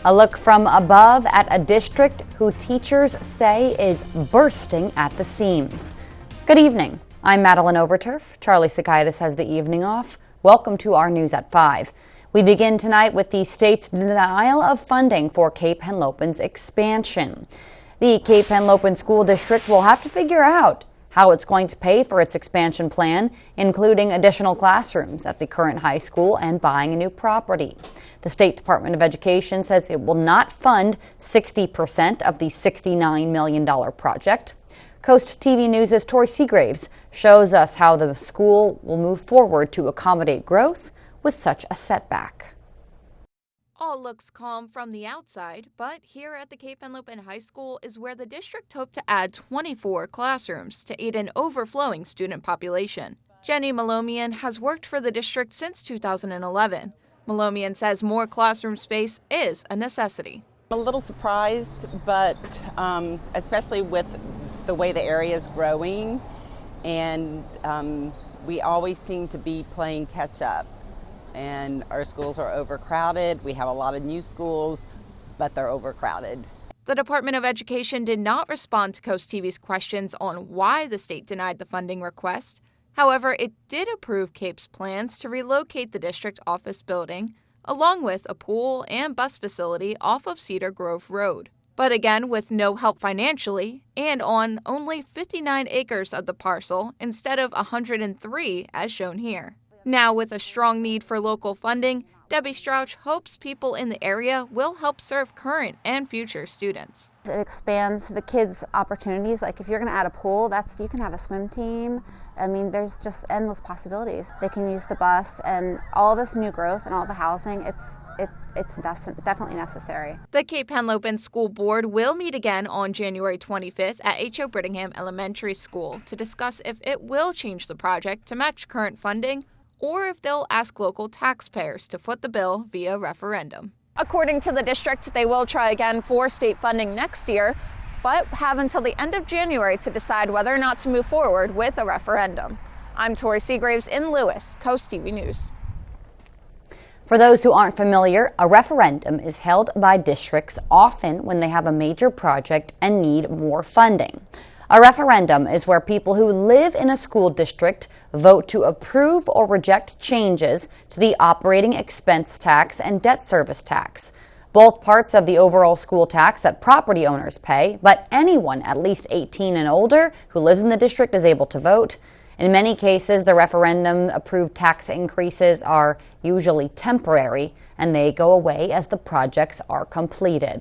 A look from above at a district who teachers say is bursting at the seams. Good evening. I'm Madeline Overturf. Charlie Sakaitis has the evening off. Welcome to our news at 5. We begin tonight with the state's denial of funding for Cape Henlopen's expansion. The Cape Henlopen School District will have to figure out how it's going to pay for its expansion plan, including additional classrooms at the current high school and buying a new property. The State Department of Education says it will not fund 60% of the $69 million project. Coast TV News' Tori Seagraves shows us how the school will move forward to accommodate growth with such a setback. All looks calm from the outside, but here at the Cape Henlopen High School is where the district hoped to add 24 classrooms to aid an overflowing student population. Jenny Melomian has worked for the district since 2011. Melomian says more classroom space is a necessity. I'm a little surprised, but especially with the way the area is growing, and we always seem to be playing catch up. And our schools are overcrowded. We have a lot of new schools, but they're overcrowded. The Department of Education did not respond to Coast TV's questions on why the state denied the funding request. However, it did approve Cape's plans to relocate the district office building, along with a pool and bus facility off of Cedar Grove Road. But again, with no help financially and on only 59 acres of the parcel instead of 103 as shown here. Now, with a strong need for local funding, Debbie Strauch hopes people in the area will help serve current and future students. It expands the kids' opportunities. Like if you're going to add a pool, you can have a swim team. I mean, there's just endless possibilities. They can use the bus and all this new growth and all the housing. It's definitely necessary. The Cape Henlopen School Board will meet again on January 25th at H.O. Brittingham Elementary School to discuss if it will change the project to match current funding or if they'll ask local taxpayers to foot the bill via referendum. According to the district, they will try again for state funding next year, but have until the end of January to decide whether or not to move forward with a referendum. I'm Tori Seagraves in Lewis, Coast TV News. For those who aren't familiar, a referendum is held by districts often when they have a major project and need more funding. A referendum is where people who live in a school district vote to approve or reject changes to the operating expense tax and debt service tax, both parts of the overall school tax that property owners pay, but anyone at least 18 and older who lives in the district is able to vote. In many cases, the referendum-approved tax increases are usually temporary, and they go away as the projects are completed.